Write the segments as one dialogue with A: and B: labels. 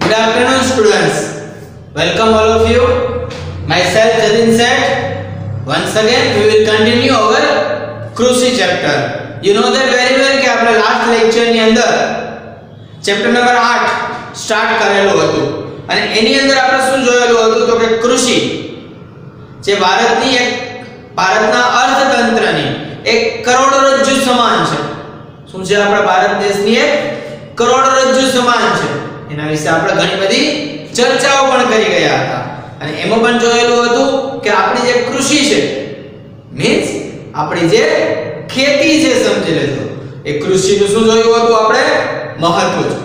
A: Good afternoon, students. Welcome all of you. Myself Jatin Seth. Once again, we will continue our કૃષિ chapter. You know that very well કે આપણે last lecture ની અંદર chapter number 8 start કરેલું હતું અને એની અંદર આપણે શું જોયેલું હતું તો કે કૃષિ જે ભારતના અર્થતંત્રની એક કરોડરજ્જુ સમાન છે. શું છે આપણા ભારત દેશની એક કરોડરજ્જુ સમાન છે. એના વિશે આપણે ઘણી બધી ચર્ચાઓ પણ કરી ગયા હતા અને એમાં પણ જોયેલું હતું કે આપણી જે કૃષિ છે મીન્સ આપણી જે ખેતી છે સમજી લેજો એ કૃષિનું શું જોયું હતું આપણે મહત્વ છે.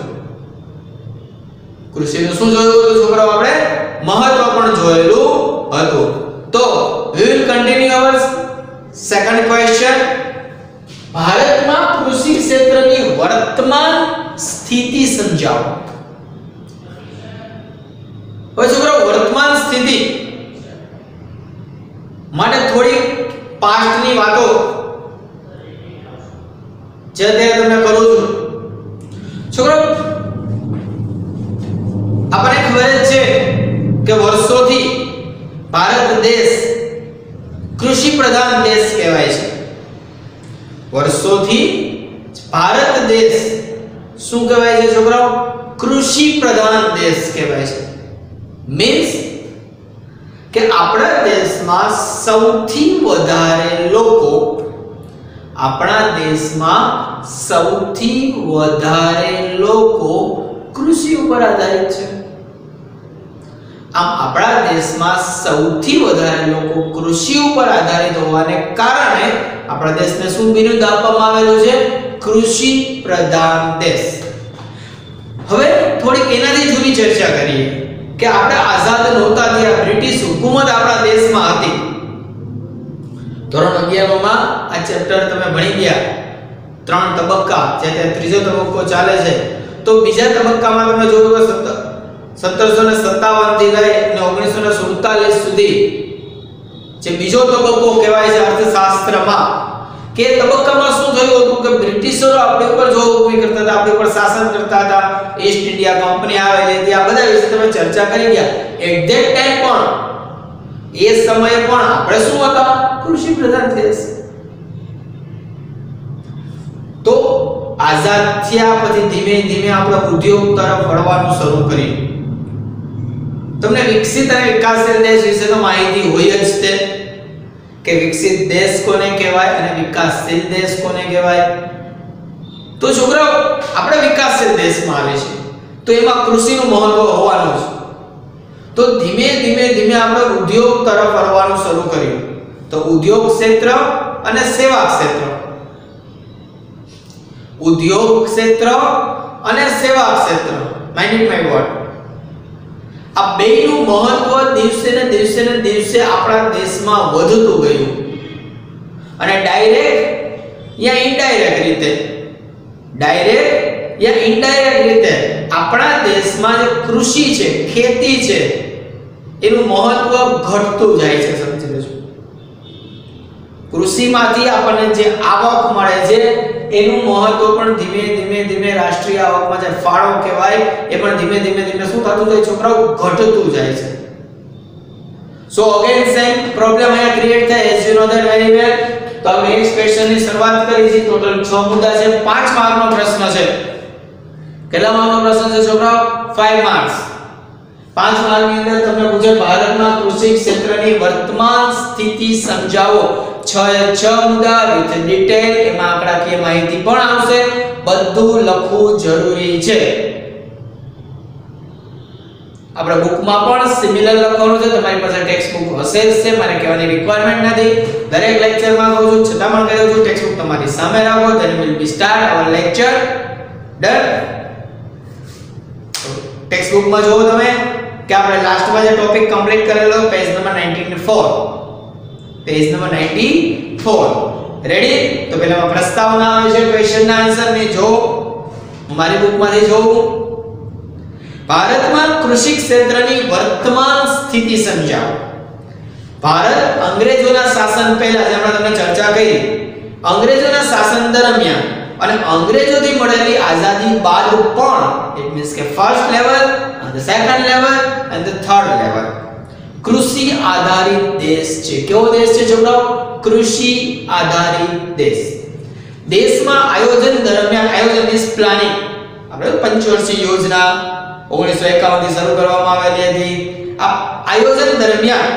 A: કૃષિનું શું જોયું હતું છોકરાઓ આપણે મહત્વ પણ જોયેલું હતું. તો we will continue our second question. ભારતમાં કૃષિ ક્ષેત્રની વર્તમાન સ્થિતિ સમજાવો. હવે છોકરાઓ વર્તમાન સ્થિતિ માટે થોડી પાસ્ટની વાતો જે અત્યારે તમને કરું છું. છોકરાઓ આપણને ખબર જ છે કે વર્ષોથી ભારત દેશ કૃષિ પ્રધાન દેશ કહેવાય છે. વર્ષોથી ભારત દેશ શું કહેવાય છે છોકરાઓ? કૃષિ પ્રધાન દેશ કહેવાય છે. મીન્સ કે આપણા દેશમાં સૌથી વધારે લોકો કૃષિ ઉપર આધારિત છે. આમ આપણા દેશમાં સૌથી વધારે લોકો કૃષિ ઉપર આધારિત હોવાને કારણે આપણા દેશને શું બિરુદ આપવામાં આવેલું છે? કૃષિ પ્રધાન દેશ. હવે થોડીક એનાથી જૂની ચર્ચા કરીએ કે આપણે આઝાદ નહોતા ત્યારે બ્રિટિશ હુકુમત આપણા દેશમાં હતી. ધોરણ 11 માં આ ચેપ્ટર તમે ભણી ગયા. 3 તબક્કા જે તે ત્રીજો તબક્કો ચાલે છે. તો બીજા તબક્કામાં તમે જોયું કે 1757 થી લઈ 1947 સુધી જે બીજો તબક્કો કહેવાય છે અર્થશાસ્ત્રમાં કે તબક્કામાં શું થયું હતું કે બ્રિટિશરો આપણી ઉપર જો હુકમી કરતા હતા, આપણી ઉપર શાસન કરતા હતા. ઈસ્ટ ઇન્ડિયા કંપની આવેલી હતી. આ બધા વિશે તમે ચર્ચા કરી ગયા. એટ ધેટ ટાઈમ પણ એ સમયે પણ આપણે શું હતા? કૃષિ પ્રધાન દેશ. તો આઝાદ થયા પછી ધીમે ધીમે આપણે ઉદ્યોગ તરફ વળવાનું શરૂ કર્યું. તમને વિકસિત અને વિકાસશીલ દેશ વિશે તો માહિતી હોય જ છે કે વિકસિત દેશ કોને કહેવાય અને વિકાસશીલ દેશ કોને કહેવાય. તો છોકરાઓ આપણે વિકાસશીલ દેશમાં આવે છે તો એમાં કૃષિનું મહત્વ હોવાનું છે. તો ધીમે ધીમે આપણે ઉદ્યોગ તરફ વળવાનું શરૂ કર્યું. તો ઉદ્યોગ ક્ષેત્ર અને સેવા ક્ષેત્ર, ઉદ્યોગ ક્ષેત્ર અને સેવા ક્ષેત્ર, માઇન્ડ ઇટ માય વર્ડ, આ બેયનું મહત્વ દિવસે ને દિવસે આપણા દેશમાં વધતું ગયું. અને ડાયરેક્ટ યા ઇનડાયરેક્ટ રીતે આપણા દેશમાં જે કૃષિ છે, ખેતી છે એનું મહત્વ ઘટતું જાય છે. સમજી લેજો. કૃષિમાંથી આપણને જે આવક મળે છે એનું મહત્વ પણ ધીમે રાષ્ટ્રીય આવકમાં જે ફાળો કહેવાય એ પણ ધીમે શું થતું જાય છોકરાઓ? ઘટતું જાય છે. સો અગેન સેમ પ્રોબ્લેમ અહીંયા ક્રિએટ થાય as you know that very well. તો હવે નેક્સ્ટ ક્વેશ્ચન ની શરૂઆત કરી છે. ટોટલ 6 મુદ્દા છે. 5 માર્કનો પ્રશ્ન છે. કેટલા માર્કનો પ્રશ્ન છે છોકરાઓ? 5 માર્ક્સ. 5 માર્કની અંદર તમને પૂછે ભારતના કૃષિ ક્ષેત્રની વર્તમાન સ્થિતિ સમજાવો. 6 મુદ્દા વિથ ડિટેલ, એમાં આંકડાકીય માહિતી પણ આવશે. બધું લખવું જરૂરી છે. આપણે બુકમાં પણ સિમિલર લખવાનું છે. તમારી પાસે ટેક્સ્ટ બુક હશે જ છે, મારે કહેવાની રિક્વાયરમેન્ટ નથી. દરેક લેક્ચરમાં કહું છું છતાં પણ કહું છું ટેક્સ્ટ બુક તમારી સામે રાખો. then will be start our lecture. Done. Text બુકમાં જોવો તમે કે આપણે લાસ્ટમાં જે ટોપિક કમ્પ્લીટ કરેલો page number 94. Page number 94 ready. તો પહેલામાં પ્રસ્તાવના આવે છે, ક્વેશ્ચનના આન્સર ને જો હું મારી બુકમાંથી જોઉં. ભારતમાં કૃષિ ક્ષેત્રની વર્તમાન સ્થિતિ સમજાવો. ભારત અંગ્રેજોના શાસન પહેલા જે આપણે તમને ચર્ચા કરી, અંગ્રેજોના શાસન દરમિયાન અને અંગ્રેજોથી મળેલી આઝાદી બાદ પણ ઇટ મીન્સ કે ફર્સ્ટ લેવલ અને સેકન્ડ લેવલ અને થર્ડ લેવલ કૃષિ આધારિત દેશ છે. કેવો દેશ છે છોકરાઓ? કૃષિ આધારિત દેશ. દેશમાં આયોજન દરમિયાન, આયોજન મીન્સ પ્લાનિંગ, આપણે પંચવર્ષીય યોજના 1951 થી શરૂ કરવામાં આવેલી હતી. આ આયોજન દરમિયાન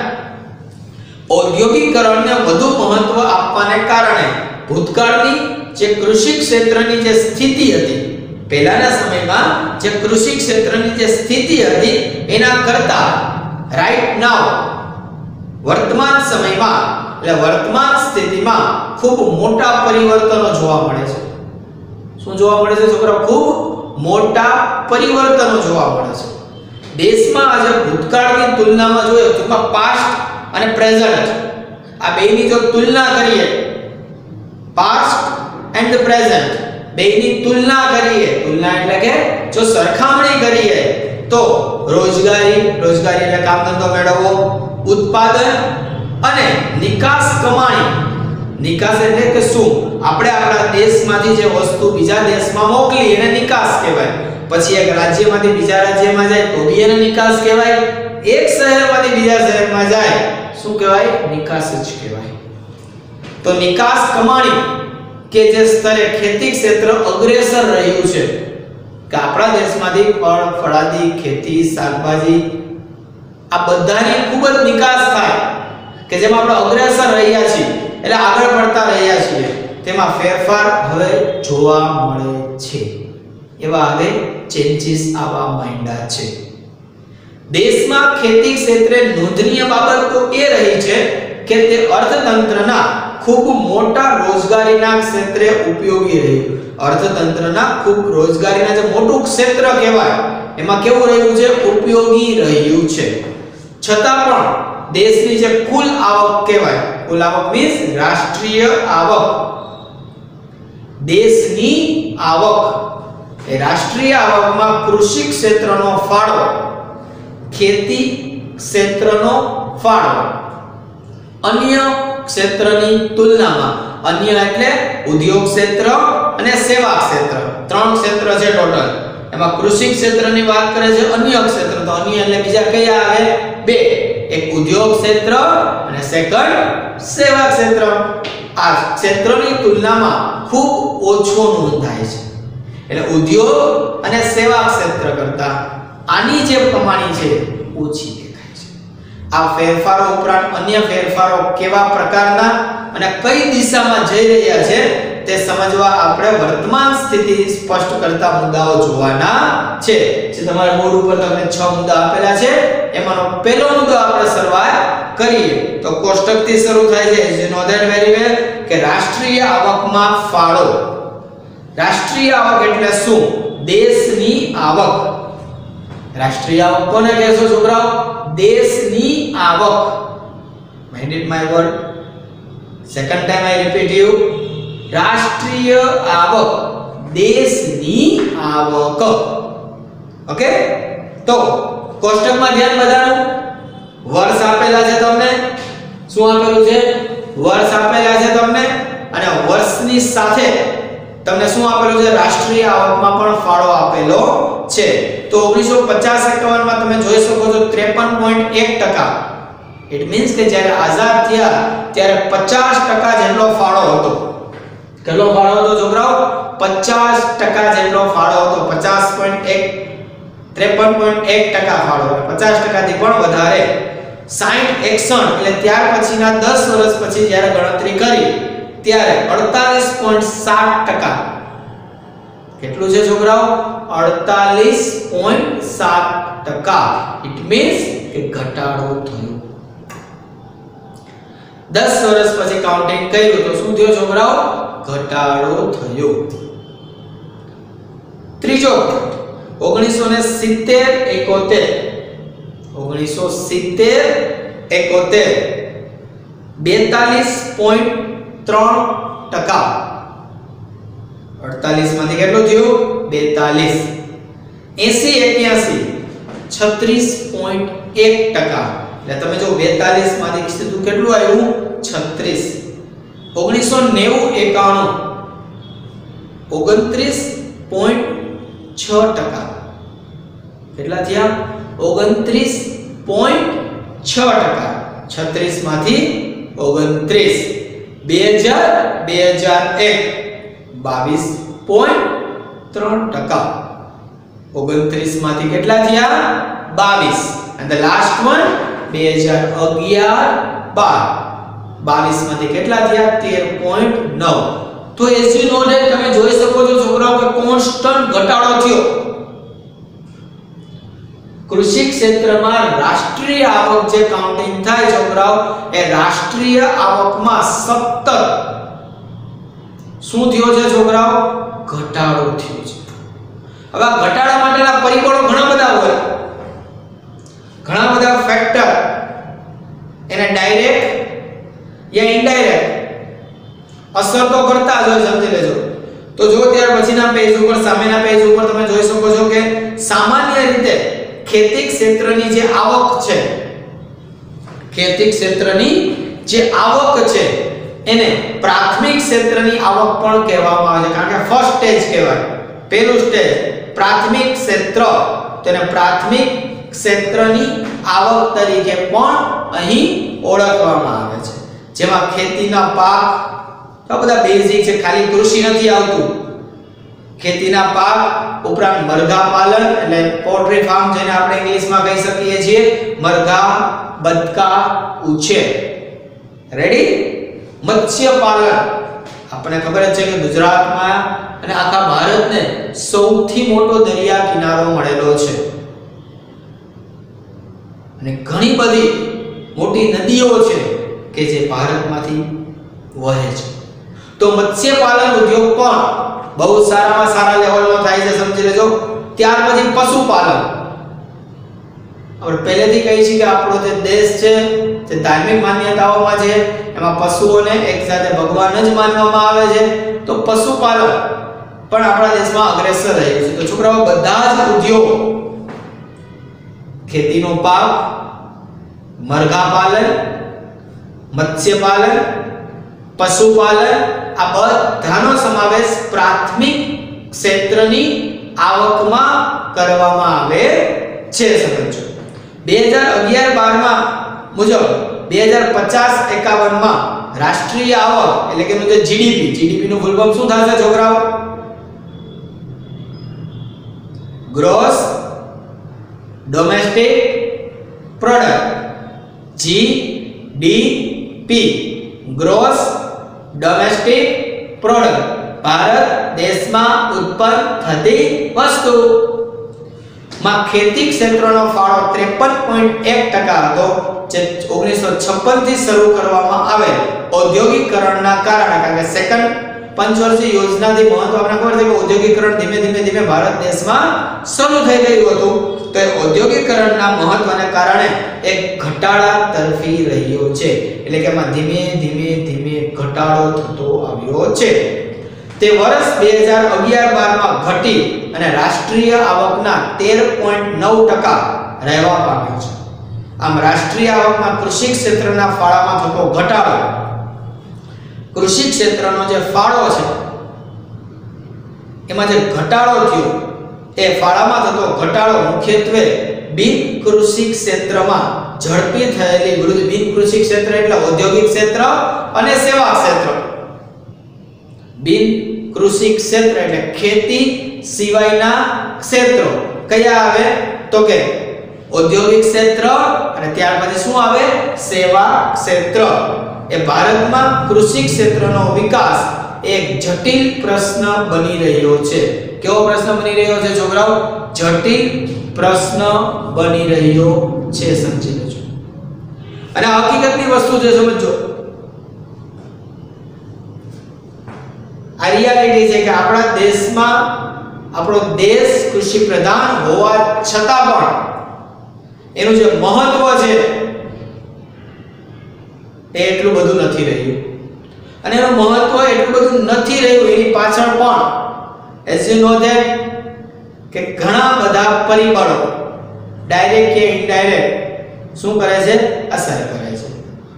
A: ઔદ્યોગિકરણને વધુ મહત્વ આપવાને કારણે ભૂતકાળની જે કૃષિ ક્ષેત્રની જે સ્થિતિ હતી, પહેલાના સમયમાં જે કૃષિ ક્ષેત્રની જે સ્થિતિ હતી એના કરતા રાઈટ નાઉ વર્તમાન સમયમાં એટલે વર્તમાન સ્થિતિમાં ખૂબ મોટા પરિવર્તનો જોવા મળે છે. શું જોવા મળે છે છોકરાઓ? ખૂબ મોટા પરિવર્તનો જોવા મળે છે. દેશમાં આજે ભૂતકાળની તુલનામાં જોઈએ તો પાસ્ટ અને પ્રેઝન્ટ આ બેની જો તુલના કરીએ, પાસ્ટ એન્ડ પ્રેઝન્ટ બેની તુલના કરીએ, તુલના એટલે કે જો સરખામણી કરીએ તો રોજગારી એટલે કામ ધંધો મેળવવો, ઉત્પાદન અને નિકાસ કમાણી. નિકાસ એટલે કે શું? આપણે આપણા દેશમાંથી જે વસ્તુ બીજા દેશમાં મોકલી એને નિકાસ કહેવાય. પછી એક રાજ્યમાંથી બીજા રાજ્યમાં જાય તો બી એને નિકાસ કહેવાય. એક શહેરમાંથી બીજા શહેરમાં જાય શું કહેવાય? નિકાસ જ કહેવાય. તો નિકાસ કમાણી કે જે સ્તરે ખેતી ક્ષેત્ર અગ્રેસર રહ્યું છે કે આપણા દેશમાંથી ફળ, ફળાદી, ખેતી, શાકભાજી આ બધાની ખૂબ જ નિકાસ થાય કે જેમાં આપણે અગ્રેસર રહ્યા છીએ એટલે આગળ પડતા રહ્યા છીએ, તેમાં ફેરફાર હવે જોવા મળે છે. એવા હવે ચેન્જીસ આવવા માંડ્યા છે. દેશમાં ખેતી ક્ષેત્રે નોંધનીય બાબત તો એ રહી છે કે તે અર્થતંત્રના ખૂબ મોટા રોજગારીના ક્ષેત્રે ઉપયોગી રહ્યું. અર્થતંત્રના ખૂબ રોજગારીના જે મોટું ક્ષેત્ર કહેવાય એમાં કેવું રહ્યું છે? ઉપયોગી રહ્યું છે. છતાં પણ દેશની જે કુલ આવક કહેવાય, કુલ આવક મીન્સ રાષ્ટ્રીય આવક, દેશની આવક એ રાષ્ટ્રીય આવકમાં કૃષિ ક્ષેત્રનો ફાળો, ખેતી ક્ષેત્રનો ફાળો અન્ય ક્ષેત્રની તુલનામાં, અન્ય એટલે ઉદ્યોગ ક્ષેત્ર અને સેવા ક્ષેત્ર, ત્રણ ક્ષેત્ર છે ટોટલ. એમાં કૃષિ ક્ષેત્રની વાત કરે છે, અન્ય ક્ષેત્ર તો અન્ય એટલે બીજા કયા આવે? બે, એક ઉદ્યોગ ક્ષેત્ર અને સેકન્ડ સેવા ક્ષેત્ર. આ ક્ષેત્રની તુલનામાં ખૂબ ઓછો નોંધાય છે. એટલે ઉદ્યોગ અને સેવા ક્ષેત્ર કરતા આની જે કમાણી છે ઓછી દેખાય છે. આ ફેરફારો ઉપરાંત અન્ય ફેરફારો કેવા પ્રકારના અને કઈ દિશામાં જઈ રહ્યા છે તે સમજવા આપણે વર્તમાન સ્થિતિ સ્પષ્ટ કરતા મુદ્દાઓ જોવાના છે. જે તમારા બોર્ડ ઉપર તમને 6 મુદ્દા આપેલા છે એમાંનો પહેલો મુદ્દો આપણે શરૂઆત કરીએ તો કોષ્ટકથી શરૂ થાય છે. જે નો ધેટ વેરી વેલ કે રાષ્ટ્રીય આવકમાં ફાળો. રાષ્ટ્રીય આવક એટલે શું? દેશની આવક. રાષ્ટ્રીય આવક કોને કહેશો છોકરાઓ? દેશની આવક. mind it my word, second time I repeat you, રાષ્ટ્રીય આવક, દેશની આવક. ઓકે, તો કોષ્ટકમાં ધ્યાન બધાનું. વર્ષ આપેલા છે તમને. શું આપેલું છે? વર્ષ આપેલા છે તમને અને વર્ષની સાથે તમને શું આપેલું છે? રાષ્ટ્રીય આવકમાં પણ ફાળો આપેલો છે. તો 1950-51 માં તમે જોઈ શકો છો 53.1%. ઇટ મીન્સ કે જ્યારે આઝાદ થયા ત્યારે 50% જેટલો ફાળો હતો. કેટલો ફાળો હતો છોકરાઓ? 50% જેટલો ફાળો હતો. 53.1% ફાળો, 50% થી પણ વધારે. 60 61 એટલે ત્યાર પછીના 10 વર્ષ પછી જ્યારે ગણતરી કરી ત્યારે 48.7%. કેટલું છે છોકરાઓ? 48.7%. ઇટ મીન્સ કે ઘટાડો થયો. 10 વર્ષ પછી કાઉન્ટિંગ કર્યું તો શું થયો છોકરાઓ? ઘટાડો થયો. ત્રીજો 1970 71 42.3%. 48 માંથી કેટલું થયું? 42. 80 81 36.1%. એટલે તમે જો 42 માંથી સીધું કેટલું આવ્યું? 36. 1990 91 29.6%. કેટલા થયા? 29.6%. 36 માંથી 29. 2001 22.3%. 29 માંથી કેટલા થયા? 22. and the last one 2011 22 માંથી કેટલા થયા? 13.9. તો as you know that તમે જોઈ શકો છો છોકરાઓ કે કોન્સ્ટન્ટ ઘટાડો થયો. કૃષિ ક્ષેત્રમાં રાષ્ટ્રીય આવક જે કાઉન્ટિંગ થાય છોકરાઓ, એ રાષ્ટ્રીય આવકમાં સતત શું થયો છે છોકરાઓ? ઘટાડો થયો છે. હવે આ ઘટાડા માટેના પરિબળો ઘણા બધા હોય, ઘણા બધા ફેક્ટર, એને ડાયરેક્ટ યા ઇનડાયરેક્ટ અસર તો કરતા જ હોય, સમજી લેજો. તો જો ત્યાર પછીના પેજ ઉપર, સામેના પેજ ઉપર તમે જોઈ શકો છો કે સામાન્ય રીતે ખેતી ક્ષેત્રની જે આવક છે, ખેતી ક્ષેત્રની જે આવક છે એને પ્રાથમિક ક્ષેત્રની આવક પણ કહેવામાં આવે છે, કારણ કે ફર્સ્ટ સ્ટેજ કહેવાય, પહેલું સ્ટેજ પ્રાથમિક ક્ષેત્ર. તેને પ્રાથમિક ક્ષેત્રની આવક તરીકે પણ અહીં ઓળખવામાં આવે છે, જેમાં ખેતીના પાક, આ બધા બેઝિક છે, ખાલી કૃષિ નથી આવતું. ખેતીના પાક ઉપરાંત મરઘા પાલન એટલે પોલ્ટ્રી ફાર્મ, જેને આપણે ઇંગ્લિશમાં કહી શકીએ છીએ મરઘા બતકા ઉછેર. રેડી? મત્સ્ય પાલન, આપણને ખબર જ છે કે ગુજરાતમાં અને આખા ભારતને સૌથી મોટો દરિયા કિનારો મળેલો છે અને ઘણી બધી મોટી નદીઓ છે કે જે ભારતમાંથી વહે છે. તો મત્સ્ય પાલન ઉદ્યોગ પણ બહુ સારામાં સારા લેવલનો થાય છે, સમજી લેજો. ત્યાર પછી પશુપાલન. આપણે પહેલેથી કહી છે કે આપણો જે દેશ છે જે ધાર્મિક માન્યતાઓમાં છે એમાં પશુઓને એક સાથે ભગવાન જ માનવામાં આવે છે. તો પશુપાલન પણ આપણા દેશમાં અગ્રેસર રહ્યું છે. તો છોકરાઓ બધા જ ઉદ્યોગ, ખેતીનો પાક, મરઘા પાલન, મત્સ્ય પાલન, પશુપાલન, આ બધાનો સમાવેશ પ્રાથમિક ક્ષેત્રની આવકમાં કરવામાં આવે છે. સમજો 2011-12 માં મુજબ 2050-51 માં રાષ્ટ્રીય આવક એટલે કે જે જીડીપી નું ફૂલ ફોર્મ શું થશે છોકરાઓ? Gross domestic product, GDP, gross domestic product, Bharat દેશમાં ઉત્પન્ન થતી વસ્તુ માં ખેતી ક્ષેત્રનો ફાળો 53.1% હતો, જે 1956 થી શરૂ કરવામાં આવેલ ઔદ્યોગિકરણના કારણે, કારણ કે સેકન્ડ પંચવર્ષીય યોજનાથી મહત્વ આપણે ખબર છે કે ઔદ્યોગિકરણ ધીમે ભારત દેશમાં શરૂ થઈ ગયું હતું. તો એ ઔદ્યોગિકરણના મહત્વને કારણે એક ઘટાડા તરફી રહ્યો છે, એટલે કે એમાં ધીમે ઘટાડો થતો આવ્યો છે. તે વર્ષ 2011-12 માં ઘટી અને રાષ્ટ્રીય આવકના 13.9% રહેવા પામ્યો છે. આમ રાષ્ટ્રીય આવકમાં કૃષિ ક્ષેત્રના ફાળામાં થતો ઘટાડો, કૃષિ ક્ષેત્રનો જે ફાળો છે એમાં જે ઘટાડો થયો, એ ફાળામાં થતો ઘટાડો મુખ્યત્વે બિન કૃષિ ક્ષેત્રમાં ઝડપી થયેલી વૃદ્ધિ, બિન કૃષિ ક્ષેત્ર એટલે ઔદ્યોગિક ક્ષેત્ર અને સેવા ક્ષેત્ર. બિન કૃષિ ક્ષેત્ર એટલે ખેતી સિવાયના ક્ષેત્રો કયા આવે? તો કે ઔદ્યોગિક ક્ષેત્ર અને ત્યાર પછી શું આવે? સેવા ક્ષેત્ર. એ ભારતમાં કૃષિ ક્ષેત્રનો વિકાસ એક જટિલ પ્રશ્ન બની રહ્યો છે. કેવો પ્રશ્ન બની રહ્યો છે છોકરાઓ? જટિલ પ્રશ્ન બની રહ્યો છે, સમજી લેજો. અને હકીકતની વસ્તુ છે, સમજો. આ રિયાલિટી છે કે આપણા દેશમાં, આપણો દેશ કૃષિ પ્રધાન હોવા છતાં પણ એનું જે મહત્વ છે એ એટલું બધું નથી રહ્યું. અને એનું મહત્વ એટલું બધું નથી રહ્યું એની પાછળ પણ as you know that કે ઘણા બધા પરિબળો ડાયરેક્ટ કે ઇનડાયરેક્ટ શું કરે છે? અસર કરે છે.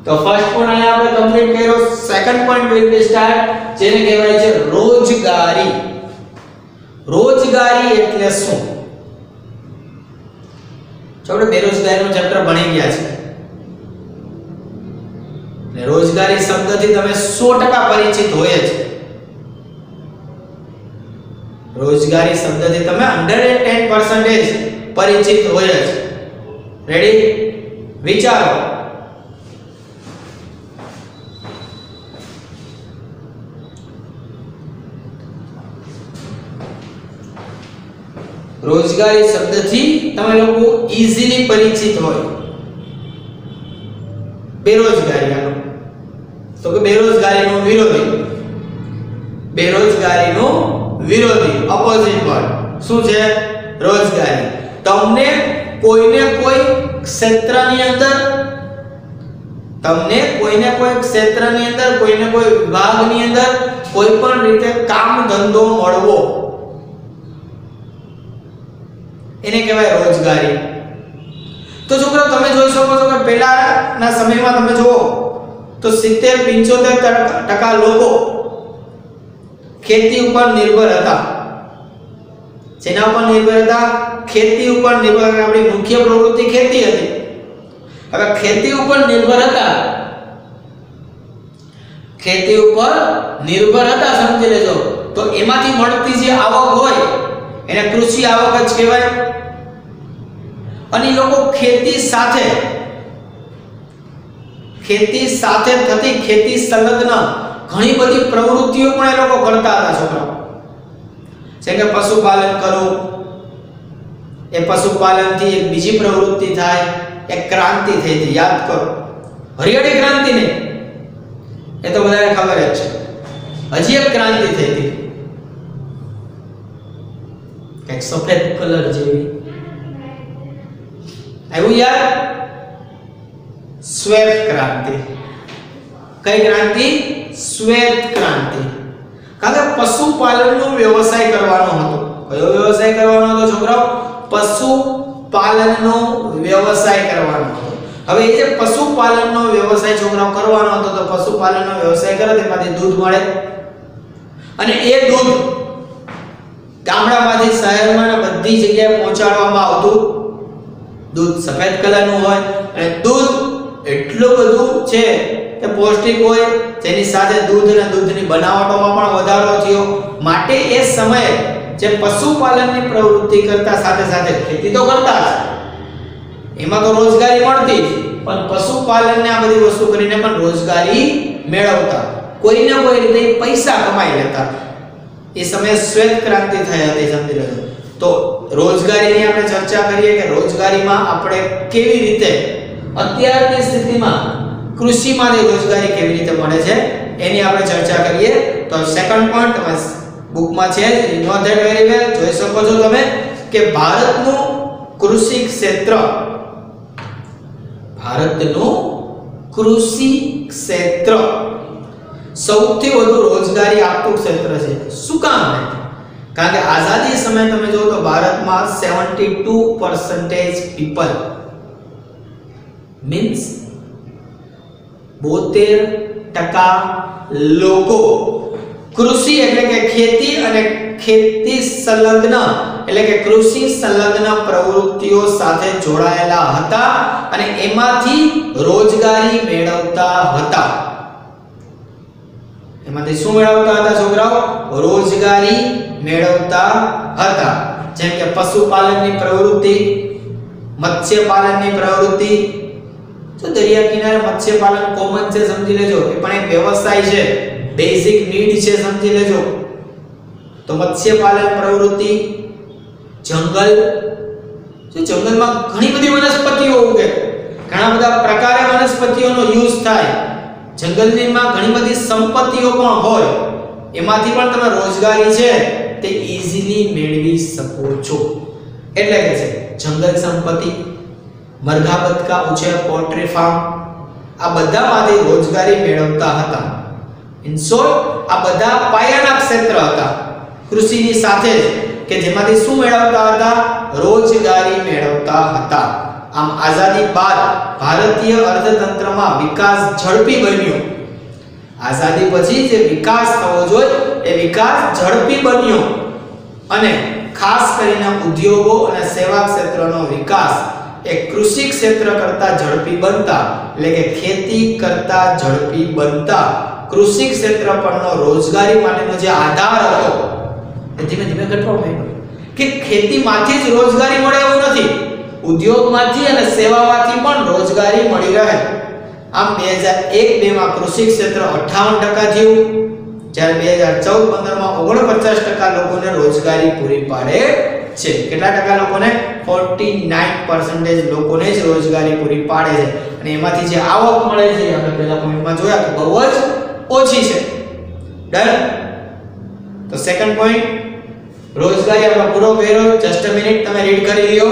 A: તો ફર્સ્ટ પોઈન્ટ અહીંયા આપણે કમ્પ્લીટ કર્યો. Second point will be start, જેને કહેવાય છે રોજગારી. રોજગારી એટલે શું? જો આપણે બેરોજગારીનું ચેપ્ટર ભણી ગયા છે ને રોજગારી શબ્દથી તમે 100% પરિચિત હોય જ. રોજગારી શબ્દથી તમે 110% પરિચિત હોય જ. રેડી? વિચારો. રોજગારી શબ્દથી તમે લોકો ઈઝીલી પરિચિત હોય. બેરોજગારી આનો તો કે બેરોજગારીનો વિરોધી. બેરોજગારીનો વિરોધી ઓપોઝિટ વર્ડ શું છે? રોજગારી. તમને કોઈને કોઈ ક્ષેત્રની અંદર કોઈને કોઈ વિભાગની અંદર કોઈ પણ રીતે કામ ધંધો મળવો એને કહેવાય રોજગારી. તો છોકરાઓ તમે જોઈ શકો છો કે પહેલાના સમયમાં તમે જુઓ તો 70-75% લોકો ખેતી ઉપર નિર્ભર હતા. જેના ઉપર નિર્ભર હતા? ખેતી ઉપર નિર્ભર. આપણી મુખ્ય પ્રવૃત્તિ ખેતી હતી. હવે ખેતી ઉપર નિર્ભર હતા, સમજી લેજો. તો એમાંથી મળતી જે આવક હોય એને કૃષિ આવક જ કહેવાય. અને લોકો ખેતી સાથે થતી ખેતી સંલગ્ન ઘણી બધી પ્રવૃત્તિઓ પણ એ લોકો કરતા હતા છોકરાઓ. જેમ કે પશુપાલન કરવું, એ પશુપાલનથી એક બીજી પ્રવૃત્તિ થાય, એક ક્રાંતિ થઈ હતી. યાદ કરો, હરિયાળી ક્રાંતિ ને એ તો બધાને ખબર જ છે. હજી એક ક્રાંતિ થઈ હતી એક સફેદ કલર જેવી આવ્યું યાર, શ્વેત ક્રાંતિ. કઈ ક્રાંતિ? શ્વેત ક્રાંતિ. કારણ કે પશુપાલનનો વ્યવસાય કરવાનો હતો. કયો વ્યવસાય કરવાનો હતો છોકરાઓ? પશુપાલનનો વ્યવસાય કરવાનો હતો. હવે એ જે પશુપાલનનો વ્યવસાય છોકરાઓ કરવાનો હતો તો પશુપાલનનો વ્યવસાય કરે તેમાંથી દૂધ મળે અને એ દૂધ ગામડામાંથી શહેરમાં બધી જગ્યાએ પહોંચાડવામાં આવતું. દૂધ સફેદ કલરનું હોય અને દૂધ એટલું બધું છે કે પૌષ્ટિક હોય, જેની સાથે દૂધ અને દૂધની બનાવટોમાં પણ વધારો થયો. માટે એ સમયે જે પશુપાલનની પ્રવૃત્તિ કરતા સાથે સાથે ખેતી તો કરતા જ, એમાં તો રોજગારી મળતી જ, પણ પશુપાલનને આ બધી વસ્તુ કરીને પણ રોજગારી મેળવતા, કોઈને કોઈ રીતે પૈસા કમાઈ લેતા. એ સમયે શ્વેત ક્રાંતિ થઈ હતી, સમજી લેજો. તો રોજગારીની આપણે ચર્ચા કરીએ કે રોજગારીમાં આપણે કેવી રીતે અત્યારની સ્થિતિમાં કૃષિમાંથી રોજગારી કેવી રીતે મળે છે એની આપણે ચર્ચા કરીએ. તો સેકન્ડ પોઈન્ટ તમારી બુકમાં છે, નોટ ધેટ વેરી વેલ. જોઈ શકો છો તમે કે ભારતનું કૃષિ ક્ષેત્ર સૌથી વધુ રોજગારી આપતું ક્ષેત્ર છે. શું કામ? કારણ કે આઝાદી સમયે તમે જો તો ભારતમાં 72% પીપલ મીન્સ 72% લોકો કૃષિ એટલે કે ખેતી અને ખેતી સંલગ્ન એટલે કે કૃષિ સંલગ્ન પ્રવૃત્તિઓ સાથે જોડાયેલા હતા અને એમાંથી રોજગારી મેળવતા હતા. એમાંથી શું મેળવતા હતા છોકરાઓ? રોજગારી મેળવતા હતા. જેમ કે પશુપાલનની પ્રવૃત્તિ, મત્સ્યપાલનની પ્રવૃત્તિ. તો દરિયા કિનારે મત્સ્યપાલન કોમન છે, સમજી લેજો. એ પણ એક વ્યવસાય છે, બેઝિક નીડ છે, સમજી લેજો. તો મત્સ્યપાલન પ્રવૃત્તિ, જંગલમાં ઘણી બધી વનસ્પતિઓ ઉગે, ઘણા બધા પ્રકારે વનસ્પતિઓનો યુઝ થાય. જંગલમાં ઘણી બધી સંપત્તિઓ પણ હોય, એમાંથી પણ તમે રોજગારી છે તે ઈઝીલી મેળવી શકો છો. એટલે કે છે જંગલ સંપત્તિ, મરઘા બતકા ઉછેર, પોલ્ટ્રી ફાર્મ, આ બધામાંથી રોજગારી મેળવતા હતા. ઇન શોર્ટ આ બધા પાયાના ક્ષેત્ર હતા કૃષિની સાથે જ, કે જેમાંથી શું મેળવતા હતા? રોજગારી મેળવતા હતા. આમ આઝાદી બાદ ભારતીય અર્થતંત્રમાં વિકાસ ઝડપી બન્યો. આઝાદી પછી જે વિકાસ થવો જોઈએ એ વિકાસ ઝડપી બન્યો અને ખાસ કરીને ઉદ્યોગો અને સેવા ક્ષેત્રનો વિકાસ એ કૃષિ ક્ષેત્ર કરતા ઝડપી બનતા એટલે કે ખેતી કરતા ઝડપી બનતા કૃષિ ક્ષેત્ર પરનો રોજગારી માટેનો જે આધાર હતો એ ધીમે ધીમે ઘટવા માંડ્યો કે ખેતીમાંથી જ રોજગારી મળે એવું નથી, ઉદ્યોગમાંથી અને સેવામાંથી પણ રોજગારી મળી રહે. આમ 2001-2 માં કૃષિ ક્ષેત્ર 58% થયું, જ્યારે 2014-15 માં 49% લોકોને રોજગારી પૂરી પાડે છે. કેટલા ટકા લોકોને? 49% લોકોને જ રોજગારી પૂરી પાડે છે. અને એમાંથી જે આવક મળે છે આપણે પહેલા પોઈન્ટમાં જોયા તો બહુ જ ઓછી છે. ડન. તો સેકન્ડ પોઈન્ટ રોજગારી આપણે પૂરો કર્યો. જસ્ટ અ મિનિટ, તમે રીડ કરી લ્યો.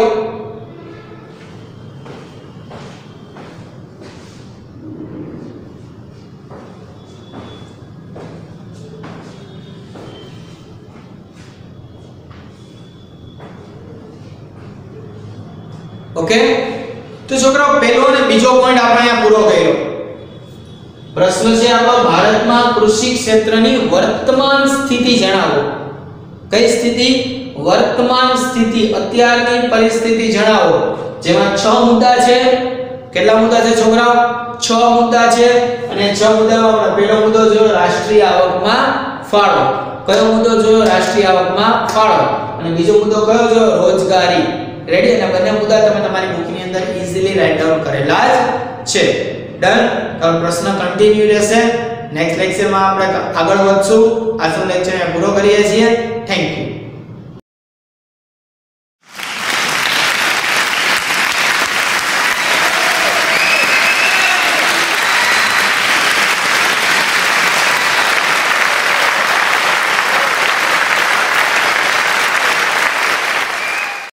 A: ઓકે, તો છોકરાઓ પહેલો અને બીજો પોઈન્ટ આપણે અહીંયા પૂરો કર્યો. પ્રશ્ન છે આપણો, ભારતમાં કૃષિ ક્ષેત્રની વર્તમાન સ્થિતિ જણાવો. કઈ સ્થિતિ? વર્તમાન સ્થિતિ, અત્યારની પરિસ્થિતિ જણાવો. જેમાં 6 મુદ્દા છે. કેટલા મુદ્દા છે છોકરાઓ? 6 મુદ્દા છે. અને 6 મુદ્દામાં આપણે પહેલો મુદ્દો જોયો રાષ્ટ્રીય આવકમાં ફાળો. કયો મુદ્દો જોયો? રાષ્ટ્રીય આવકમાં ફાળો. અને બીજો મુદ્દો કયો જોયો? રોજગારી. રેડી? અને બંને મુદ્દા તમે તમારી બુકની અંદર ઈઝીલી રાઈટ ડાઉન કરેલા જ છે. ડન. તો પ્રશ્ન કન્ટિન્યુ રહેશે. નેક્સ્ટ લેક્ચરમાં આપણે આગળ વધશું. આજનો લેક્ચર અહીંયા પૂરો કરીએ છીએ. Thank you.